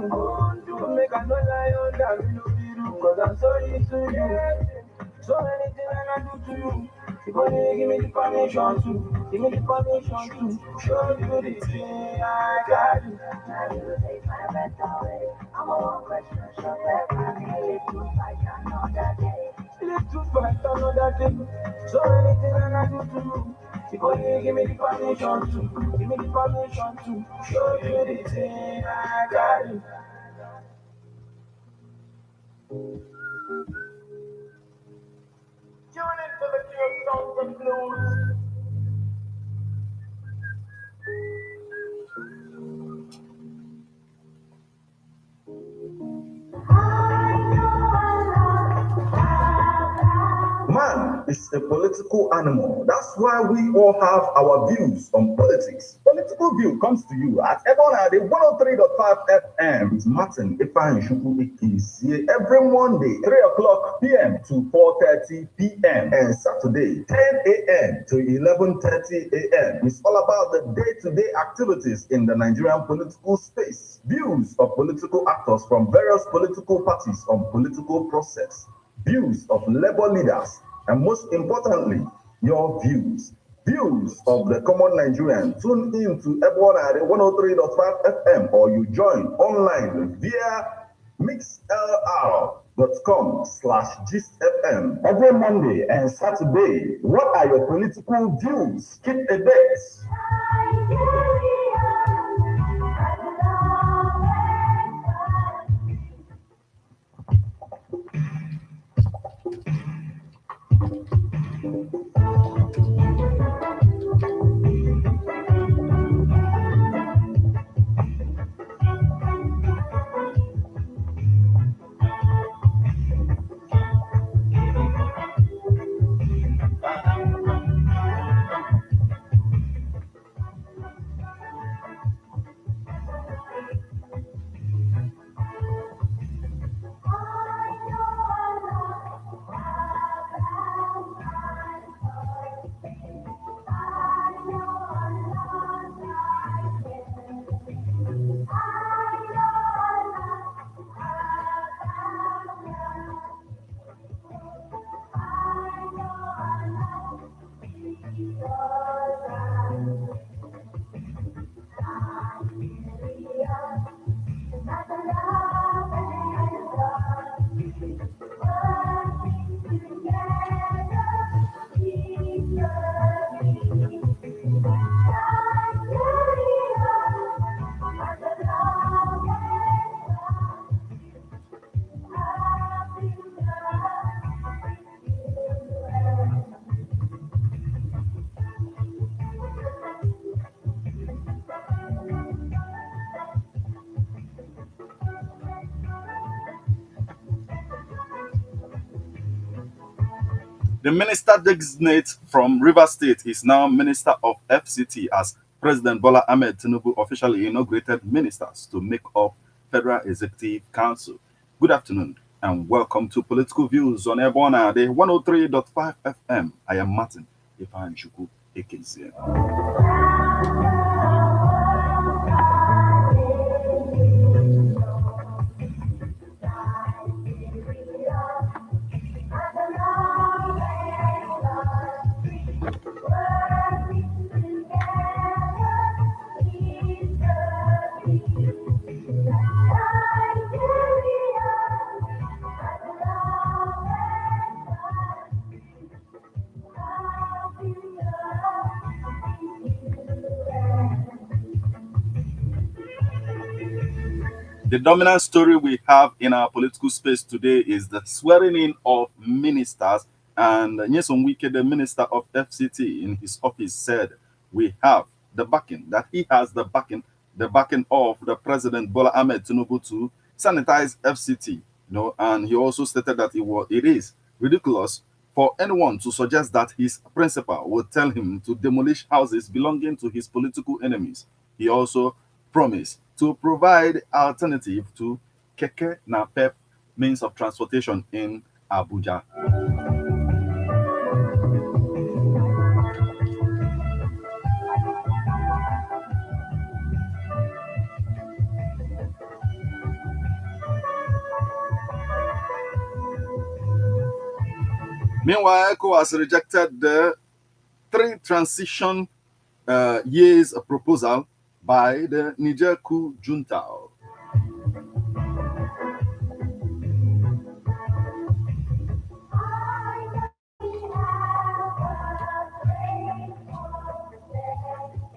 Make I no lie on that, me no be rude, cause I'm sorry to you. So many things I do to you. You gonna give me the permission to, give me the permission to show you the thing I got you. Now you take my breath away. I'm a one question, shut up, and live to fight another day. Live to fight another day. So many things I do to you. You gonna give me the permission to, give me the permission to show you the thing I got you. Tune into the pure sounds and blues. Man is a political animal. That's why we all have our views on politics. Political View comes to you at Ebonade 103.5 FM with Martin Ifan Shuku every Monday, 3 o'clock p.m. to 4:30 p.m. and Saturday, 10 a.m. to 11:30 a.m. It's all about the day-to-day activities in the Nigerian political space. Views of political actors from various political parties on political process. Views of labor leaders, and most importantly, your views. Views of the common Nigerian. Tune in to Ebonade 103.5 FM or you join online via mixlr.com/gistfm every Monday and Saturday. What are your political views? Keep a date. The minister designate from Rivers State is now Minister of FCT as President Bola Ahmed Tinubu officially inaugurated ministers to make up Federal Executive Council. Good afternoon and welcome to Political Views on Ebona, the 103.5 FM. I am Martin Ifanchuku Ekezie. The dominant story we have in our political space today is the swearing in of ministers. And Nyesom Wike, the minister of FCT, in his office said, we have the backing, that he has the backing of the President Bola Ahmed Tinubu to sanitize FCT. And he also stated that it is ridiculous for anyone to suggest that his principal would tell him to demolish houses belonging to his political enemies. He also promised to provide alternative to keke napep means of transportation in Abuja. Meanwhile, ECOWAS rejected the 3 transition years proposal by the Niger coup junta.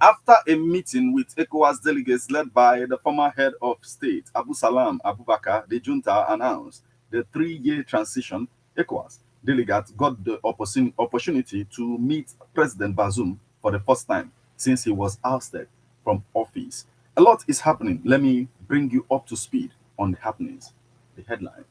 After a meeting with ECOWAS delegates led by the former head of state, Abu Salam Abubakar, the junta announced the 3-year transition. ECOWAS delegates got the opportunity to meet President Bazoum for the first time since he was ousted from office. A lot is happening. Let me bring you up to speed on the happenings, the headlines.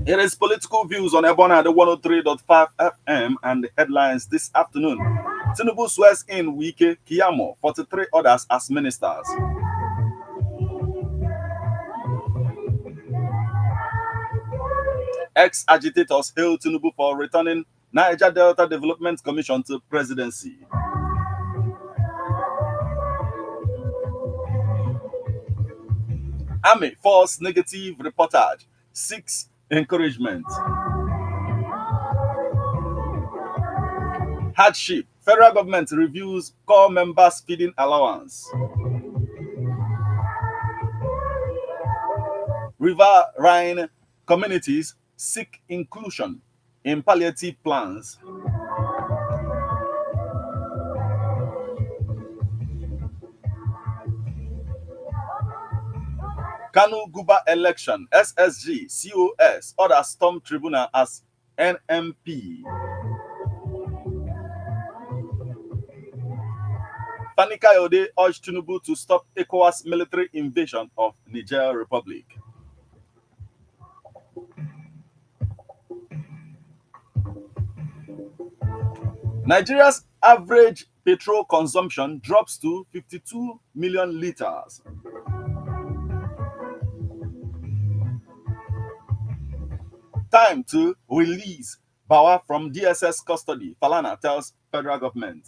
It is political views on Ebona, the 103.5 FM, and the headlines this afternoon. Tinubu swears in Wike, Keyamo, 43 others as ministers. Ex-agitators hail Tinubu for returning Niger Delta Development Commission to presidency. Army false negative reportage seeks encouragement. Hardship. Federal government reviews core members' feeding allowance. Riverine communities seek inclusion in palliative plans. Kanu Guba election, SSG, COS, order storm tribunal as NMP. Fani Kayode urged Tinubu to stop ECOWAS military invasion of Niger Republic. Nigeria's average petrol consumption drops to 52 million liters. Time to release Bawa from DSS custody, Falana tells federal government.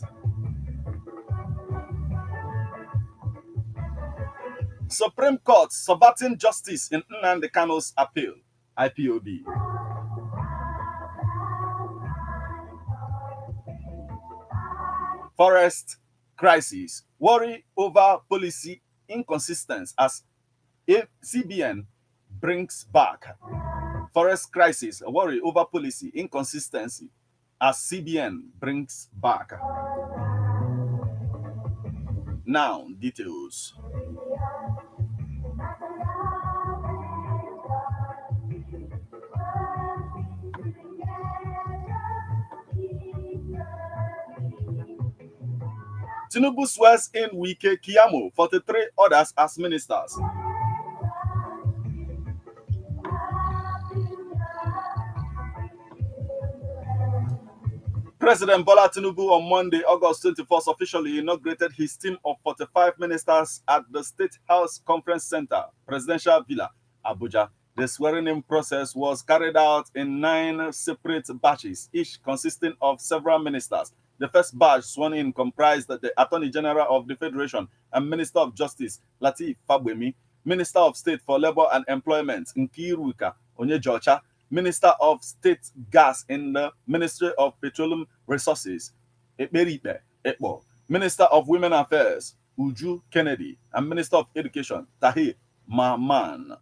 Supreme Court subverting justice in Nnamdi Kanu's appeal, IPOB. Forest crisis, worry over policy inconsistency as CBN brings back. Forest crisis, worry over policy inconsistency as CBN brings back. Now, details. Tinubu swears in Wike, Keyamo, 43 others as ministers. President Bola Tinubu on Monday, August 21st, officially inaugurated his team of 45 ministers at the State House Conference Center, Presidential Villa, Abuja. The swearing-in process was carried out in 9 separate batches, each consisting of several ministers. The first batch sworn in comprised the Attorney General of the Federation and Minister of Justice, Lateef Fagbemi, Minister of State for Labor and Employment, Nkiruka Onyejocha, Minister of State Gas in the Ministry of Petroleum Resources, Ekperipe Ekpo, Minister of Women Affairs, Uju Kennedy, and Minister of Education, Tahir Maman.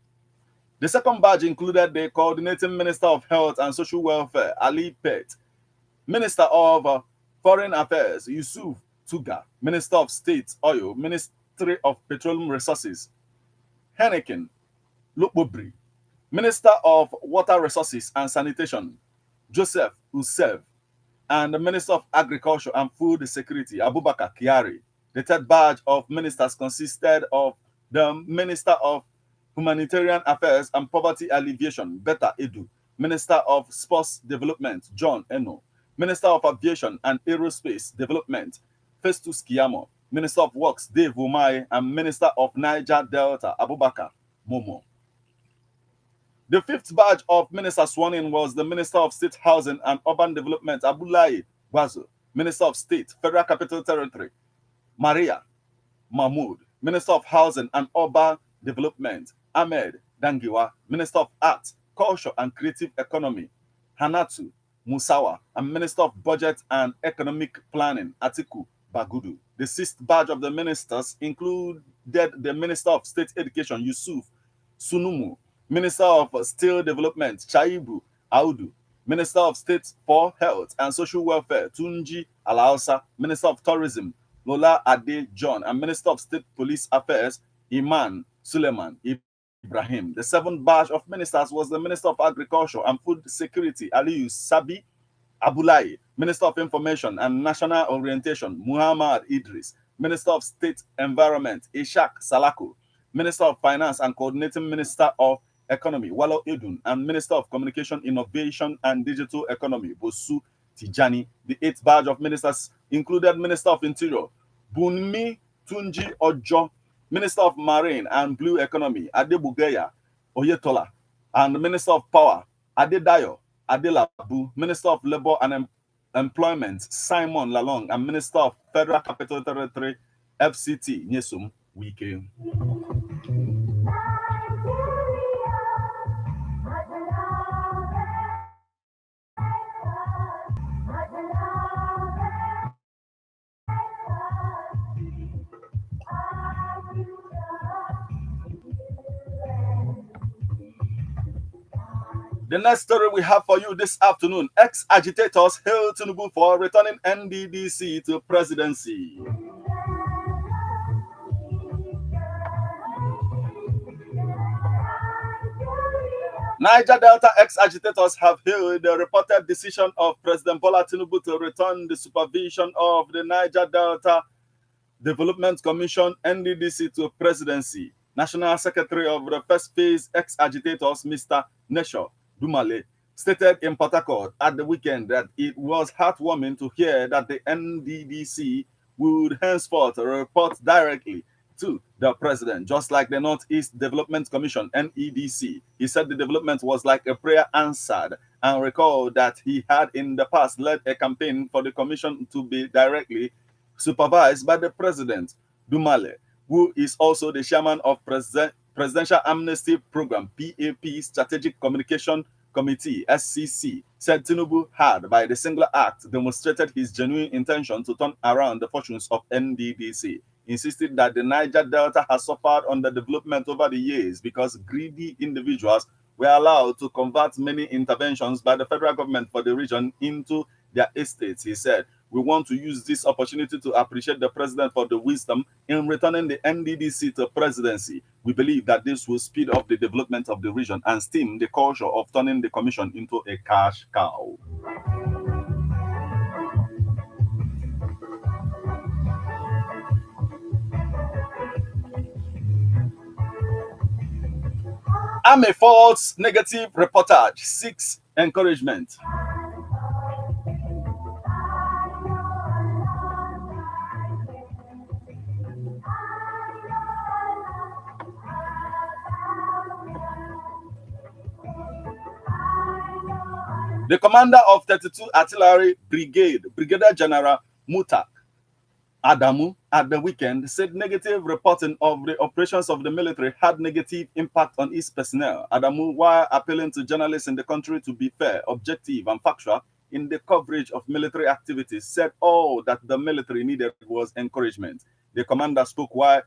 The second batch included the Coordinating Minister of Health and Social Welfare, Ali Pet, Minister of Foreign Affairs, Yusuf Tuga, Minister of State Oil, Ministry of Petroleum Resources, Henneken Lukbobri, Minister of Water Resources and Sanitation, Joseph Usev, and the Minister of Agriculture and Food Security, Abubakar Kyari. The third batch of ministers consisted of the Minister of Humanitarian Affairs and Poverty Alleviation, Betta Edu, Minister of Sports Development, John Eno, Minister of Aviation and Aerospace Development, Festus Keyamo, Minister of Works, Dave Umahi, and Minister of Niger Delta, Abubakar Momo. The fifth batch of ministers sworn in was the Minister of State Housing and Urban Development, Abdullahi Gwazo, Minister of State, Federal Capital Territory, Maria Mahmood, Minister of Housing and Urban Development, Ahmed Dangiwa, Minister of Arts, Culture and Creative Economy, Hanatu Musawa, and Minister of Budget and Economic Planning, Atiku Bagudu. The sixth batch of the ministers included the Minister of State Education, Yusuf Sunumu, Minister of Steel Development, Chaibu Audu, Minister of State for Health and Social Welfare, Tunji Alausa, Minister of Tourism, Lola Ade John, and Minister of State Police Affairs, Iman Suleiman Ibrahim. The seventh batch of ministers was the Minister of Agriculture and Food Security, Aliyu Sabi Abulai, Minister of Information and National Orientation, Muhammad Idris, Minister of State Environment, Ishak Salako, Minister of Finance and Coordinating Minister of Economy, Wallo Edun, and Minister of Communication, Innovation and Digital Economy, Bosu Tijani. The eighth batch of ministers included Minister of Interior, Bunmi Tunji Ojo, Minister of Marine and Blue Economy, Adebugeya Oyetola, and Minister of Power, Adedayo Adelabu, Minister of Labor and Employment, Simon Lalong, and Minister of Federal Capital Territory, FCT, Nyesom Wike. The next story we have for you this afternoon: ex-agitators hail Tinubu for returning NDDC to presidency. Niger Delta ex-agitators have hailed the reported decision of President Bola Tinubu to return the supervision of the Niger Delta Development Commission NDDC to presidency. National Secretary of the First Phase ex-agitators, Mr. Nesho Dumale, stated in Port Harcourt at the weekend that it was heartwarming to hear that the NDDC would henceforth report directly to the president, just like the Northeast Development Commission, NEDC. He said the development was like a prayer answered and recalled that he had in the past led a campaign for the commission to be directly supervised by the president. Dumale, who is also the chairman of Presidential Amnesty Program, PAP Strategic Communication Committee, SCC, said Tinubu had, by the singular act, demonstrated his genuine intention to turn around the fortunes of NDDC. Insisted that the Niger Delta has suffered underdevelopment over the years because greedy individuals were allowed to convert many interventions by the federal government for the region into their estates. He said, "We want to use this opportunity to appreciate the president for the wisdom in returning the NDDC to presidency. We believe that this will speed up the development of the region and stem the culture of turning the commission into a cash cow." Army false negative reportage seeks encouragement. The commander of 32 Artillery Brigade, Brigadier General Mutak Adamu, at the weekend said negative reporting of the operations of the military had negative impact on its personnel. Adamu, while appealing to journalists in the country to be fair, objective, and factual in the coverage of military activities, said all that the military needed was encouragement. The commander spoke while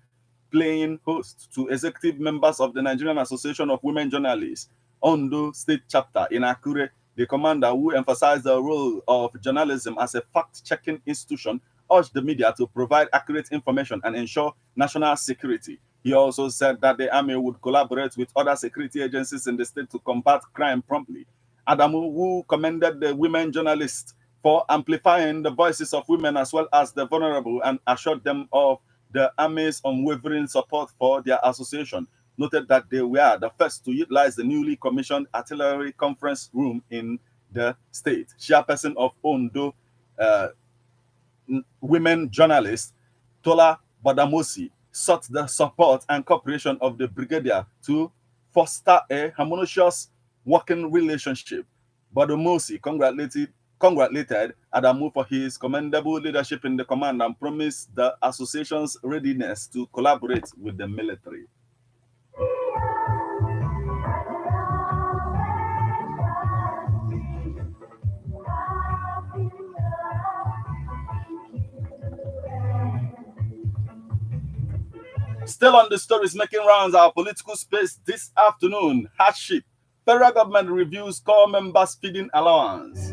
playing host to executive members of the Nigerian Association of Women Journalists, Ondo State Chapter in Akure. The commander, who emphasized the role of journalism as a fact-checking institution, urged the media to provide accurate information and ensure national security. He also said that the army would collaborate with other security agencies in the state to combat crime promptly. Adamu, who commended the women journalists for amplifying the voices of women as well as the vulnerable, and assured them of the army's unwavering support for their association, noted that they were the first to utilize the newly commissioned artillery conference room in the state. Chairperson of Ondo Women Journalists, Tola Badamosi sought the support and cooperation of the brigadier to foster a harmonious working relationship. Badamosi congratulated Adamu for his commendable leadership in the command and promised the association's readiness to collaborate with the military. Still on the stories making rounds our political space this afternoon. Hardship. Federal government reviews core members' feeding allowance.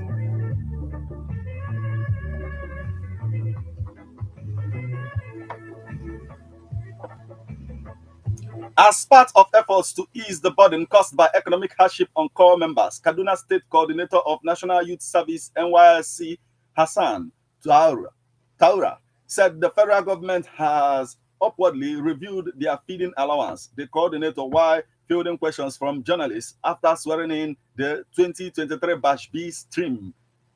As part of efforts to ease the burden caused by economic hardship on core members, Kaduna State Coordinator of National Youth Service NYSC Hassan Taura said the federal government has upwardly reviewed their feeding allowance. The coordinator, while fielding questions from journalists after swearing in the 2023 Batch B Stream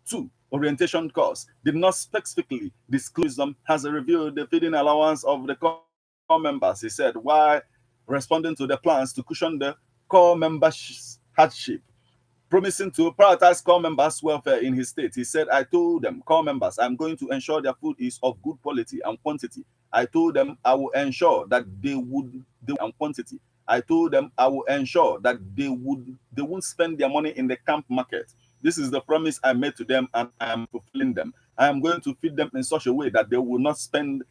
2 orientation course, did not specifically disclose them, has reviewed the feeding allowance of the core members. He said, while responding to the plans to cushion the core members' hardship, promising to prioritize core members' welfare in his state. He said, I told them, core members, I'm going to ensure their food is of good quality and quantity. I told them I will ensure that they and quantity. I told them I will ensure that they won't spend their money in the camp market. This is the promise I made to them, and I am fulfilling them. I am going to feed them in such a way that they will not spend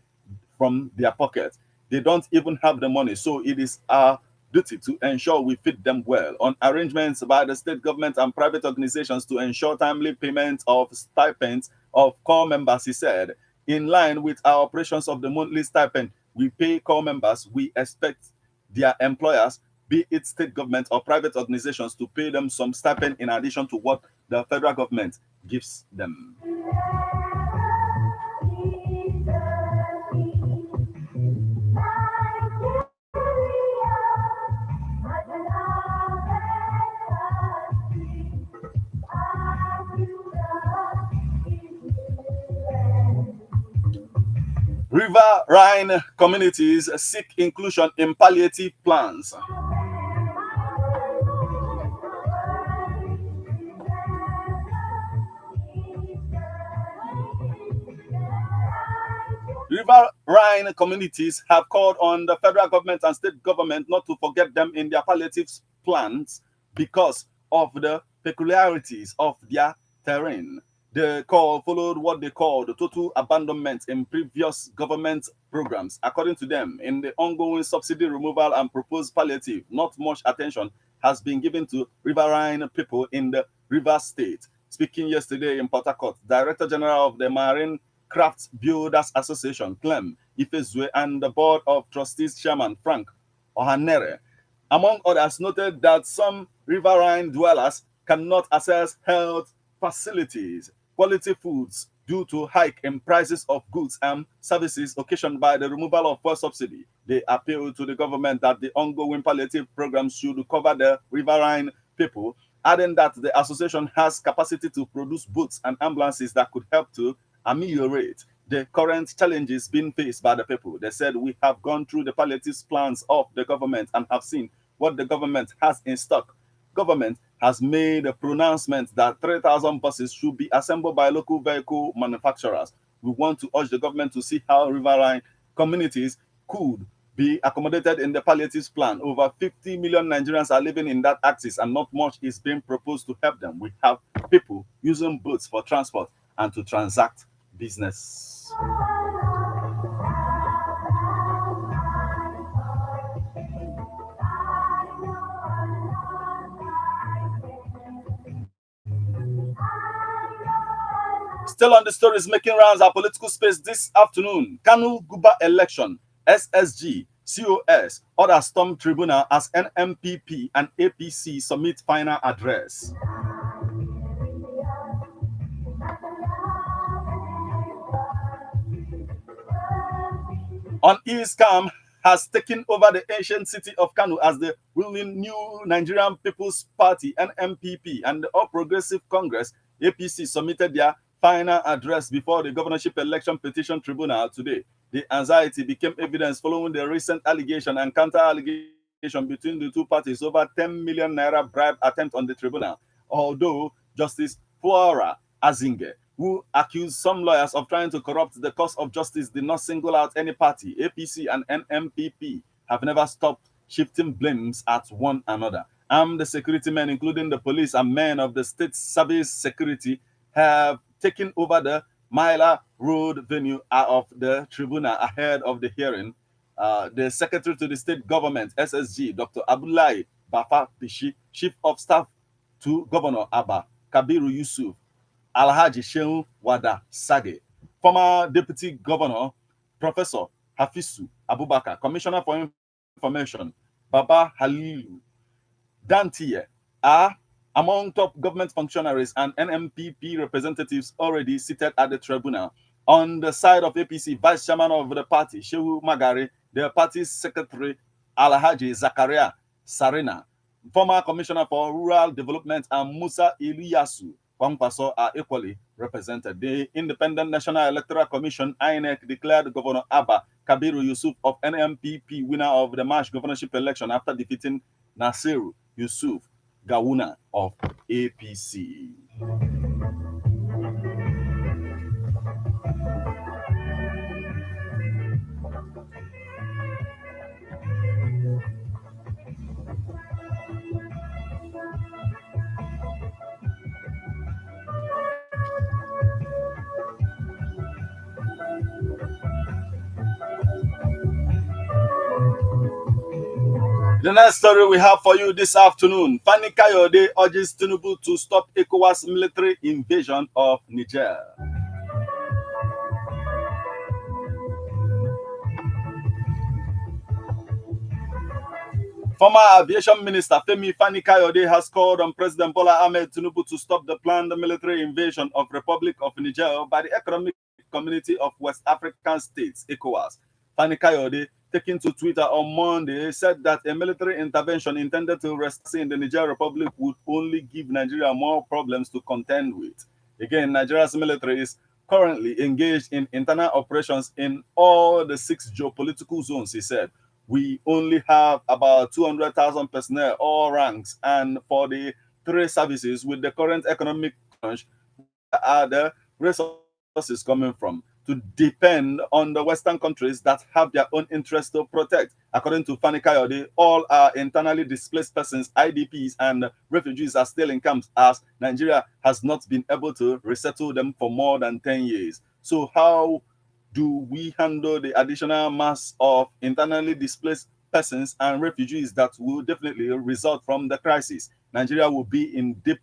from their pocket. They don't even have the money, so it is our duty to ensure we feed them well. On arrangements by the state government and private organizations to ensure timely payment of stipends of core members, he said, in line with our operations of the monthly stipend we pay core members, we expect their employers, be it state government or private organizations, to pay them some stipend in addition to what the federal government gives them. Riverine communities seek inclusion in palliative plans. Riverine communities have called on the federal government and state government not to forget them in their palliative plans because of the peculiarities of their terrain. The call followed what they called total abandonment in previous government programs. According to them, in the ongoing subsidy removal and proposed palliative, not much attention has been given to riverine people in the River State. Speaking yesterday in Port Harcourt, Director General of the Marine Craft Builders Association, Clem Ifezue, and the Board of Trustees Chairman, Frank Ohanere, among others, noted that some riverine dwellers cannot access health facilities, quality foods, due to hike in prices of goods and services occasioned by the removal of fuel subsidy. They appeal to the government that the ongoing palliative programs should cover the riverine people, adding that the association has capacity to produce boats and ambulances that could help to ameliorate the current challenges being faced by the people. They said, we have gone through the palliative plans of the government and have seen what the government has in stock. Government has made a pronouncement that 3,000 buses should be assembled by local vehicle manufacturers. We want to urge the government to see how riverine communities could be accommodated in the palliative plan. Over 50 million Nigerians are living in that axis, and not much is being proposed to help them. We have people using boats for transport and to transact business. Still on the stories making rounds our political space this afternoon. Kanu Guba election, SSG, COS, order storm tribunal as NMPP and APC submit final address. Unease Scam has taken over the ancient city of Kanu as the ruling New Nigerian People's Party, NMPP, and the All Progressive Congress, APC, submitted their final address before the governorship election petition tribunal today. The anxiety became evidence following the recent allegation and counter-allegation between the two parties over 10 million naira bribe attempt on the tribunal. Although Justice Flora Azinge, who accused some lawyers of trying to corrupt the course of justice, did not single out any party. APC and NMPP have never stopped shifting blames at one another. Armed security men, including the police and men of the state service security, have taken over the Myla Road venue of the tribunal ahead of the hearing. The Secretary to the State Government, SSG, Dr. Abdullahi Bafa Pishi, Chief of Staff to Governor Abba Kabiru Yusuf, Alhaji Shehu Wada Sage, former Deputy Governor, Professor Hafisu Abubakar, Commissioner for Information, Baba Halilu, Dantiye are among top government functionaries and NMPP representatives already seated at the tribunal. On the side of APC, Vice Chairman of the party, Shehu Magari, the party's Secretary, Alhaji Zakaria Sarina, former Commissioner for Rural Development, and Musa Iliyasu Kwankwaso are equally represented. The Independent National Electoral Commission, INEC, declared Governor Abba Kabiru Yusuf of NMPP winner of the March governorship election after defeating Nasiru Yusuf Gawuna of APC. The next story we have for you this afternoon. Fani Kayode urges Tinubu to stop ECOWAS military invasion of Niger. Former Aviation Minister Femi Fani Kayode has called on President Bola Ahmed Tinubu to stop the planned military invasion of Republic of Niger by the Economic Community of West African States, ECOWAS. Fani Kayode, taken to Twitter on Monday, said that a military intervention intended to rest in the Niger Republic would only give Nigeria more problems to contend with. Again, Nigeria's military is currently engaged in internal operations in all the 6 geopolitical zones, he said. We only have about 200,000 personnel, all ranks, and for the 3 services with the current economic crunch, where are the resources coming from? To depend on the Western countries that have their own interests to protect. According to Fani Kayode, all our internally displaced persons, IDPs, and refugees are still in camps as Nigeria has not been able to resettle them for more than 10 years. So how do we handle the additional mass of internally displaced persons and refugees that will definitely result from the crisis? Nigeria will be in deep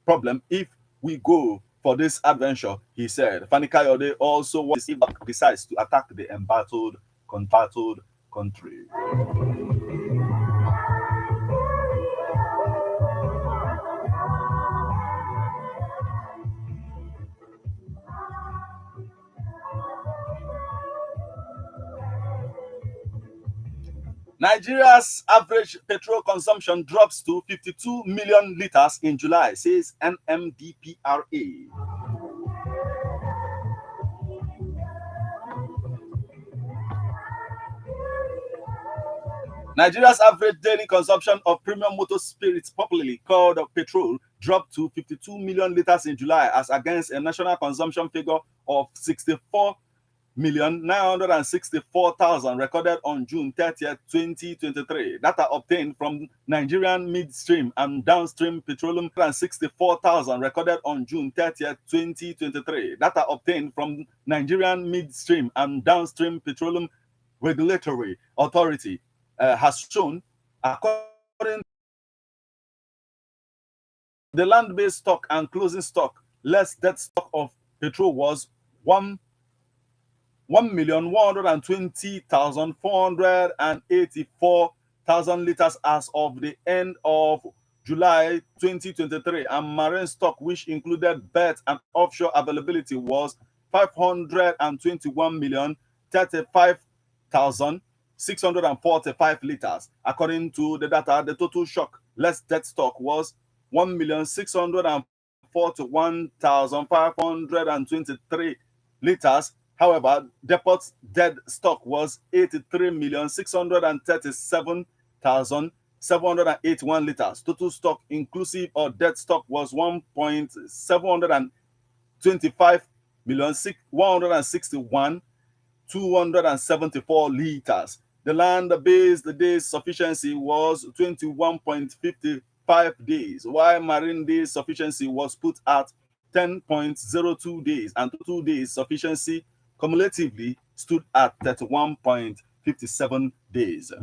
problem if we go for this adventure, he said. Fani Kayode also decides to attack the embattled country. Nigeria's average petrol consumption drops to 52 million liters in July, says NMDPRA. Nigeria's average daily consumption of premium motor spirits, popularly called petrol, dropped to 52 million liters in July as against a national consumption figure of 64,964,000 recorded on June 30th, 2023. Data obtained from Nigerian midstream and downstream petroleum, and 64,000 recorded on June 30th, 2023. Data obtained from Nigerian midstream and downstream petroleum regulatory authority has shown, according to the land-based stock and closing stock, less dead stock of petrol was 1,120,484 liters as of the end of July 2023, and marine stock, which included berth and offshore availability, was 521,035,645 liters. According to the data, the total shock less dead stock was 1,641,523 liters However, depot's dead stock was 83,637,781 liters. Total stock inclusive of dead stock was 1.725,161,274 liters. The land-based days sufficiency was 21.55 days, while marine days sufficiency was put at 10.02 days, and total days sufficiency cumulatively stood at 31.57 days.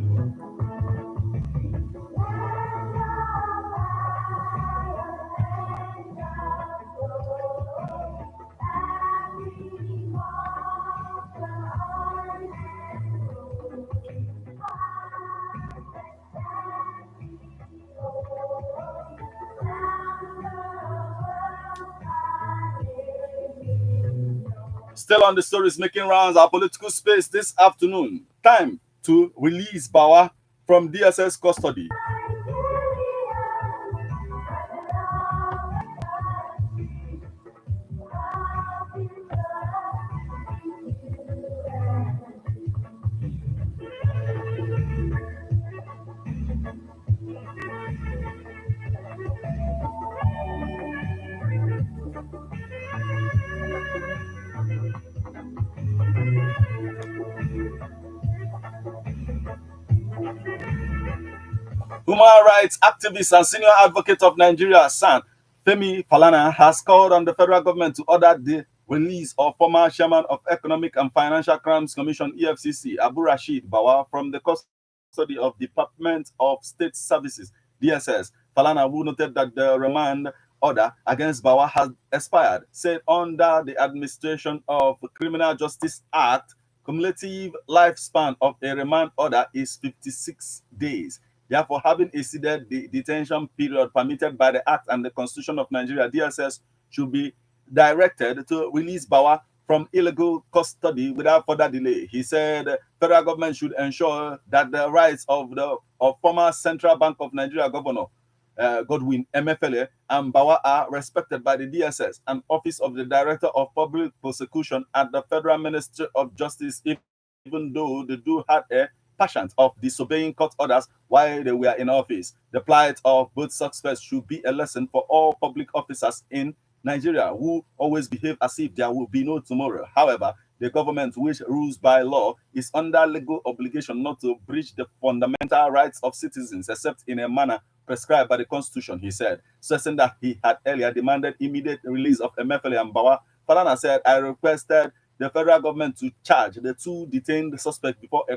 Still on the stories making rounds, our political space this afternoon. Time to release Bawa from DSS custody. Human rights activist and senior advocate of Nigeria, San Femi Falana, has called on the federal government to order the release of former chairman of Economic and Financial Crimes Commission (EFCC) Abu Rashid Bawa from the custody of Department of State Services (DSS). Falana, who noted that the remand order against Bawa has expired, said under the administration of Criminal Justice Act, cumulative lifespan of a remand order is 56 days. Therefore, having exceeded the detention period permitted by the Act and the Constitution of Nigeria, DSS should be directed to release Bawa from illegal custody without further delay. He said federal government should ensure that the rights of former Central Bank of Nigeria Governor Godwin Emefiele and Bawa are respected by the DSS and Office of the Director of Public Prosecution at the Federal Ministry of Justice, even though the two had a passion of disobeying court orders while they were in office. The plight of both suspects should be a lesson for all public officers in Nigeria who always behave as if there will be no tomorrow. However, the government, which rules by law, is under legal obligation not to breach the fundamental rights of citizens except in a manner prescribed by the Constitution, he said, stressing that he had earlier demanded immediate release of Emefiele and Bawa. Falana said, I requested the federal government to charge the two detained suspects before a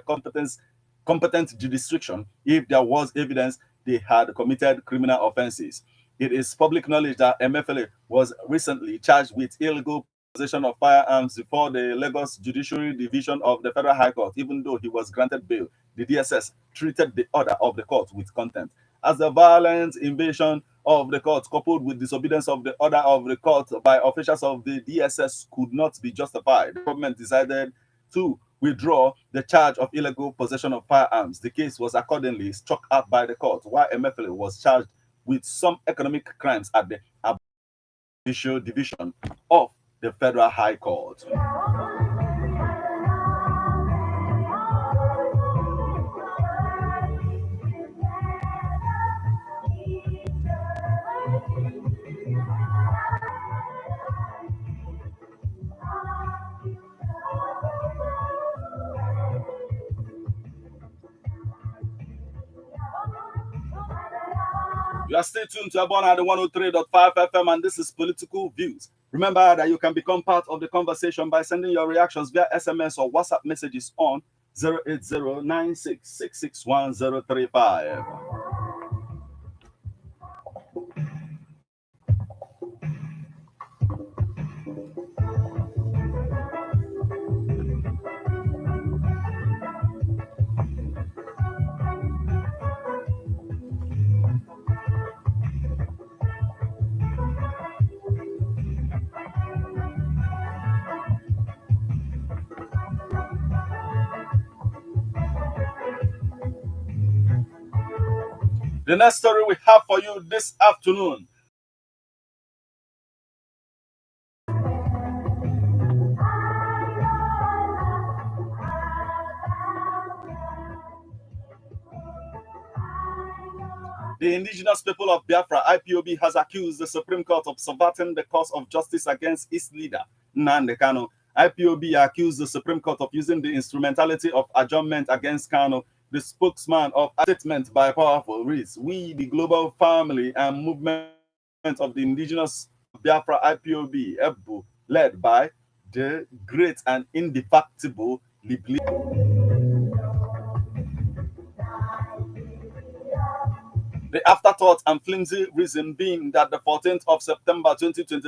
competent jurisdiction if there was evidence they had committed criminal offenses. It is public knowledge that Emefiele was recently charged with illegal possession of firearms before the Lagos Judiciary Division of the Federal High Court, even though he was granted bail. The DSS treated the order of the court with contempt. As the violent invasion of the court, coupled with disobedience of the order of the court by officials of the DSS, could not be justified, the government decided to withdraw the charge of illegal possession of firearms. The case was accordingly struck out by the court, while Emefiele was charged with some economic crimes at the Judicial Division of the Federal High Court. You are stay tuned to Abona at the 103.5 FM, and this is Political Views. Remember that you can become part of the conversation by sending your reactions via SMS or WhatsApp messages on 08096661035. The next story we have for you this afternoon. The indigenous people of Biafra, IPOB, has accused the Supreme Court of subverting the cause of justice against its leader, Nnamdi Kanu. IPOB accused the Supreme Court of using the instrumentality of adjournment against Kanu. The spokesman of a statement by powerful reads, "We, the global family and movement of the indigenous Biafra IPOB, EBU, led by the great and indefatigable Libli." The afterthought and flimsy reason being that the 14th of September 2023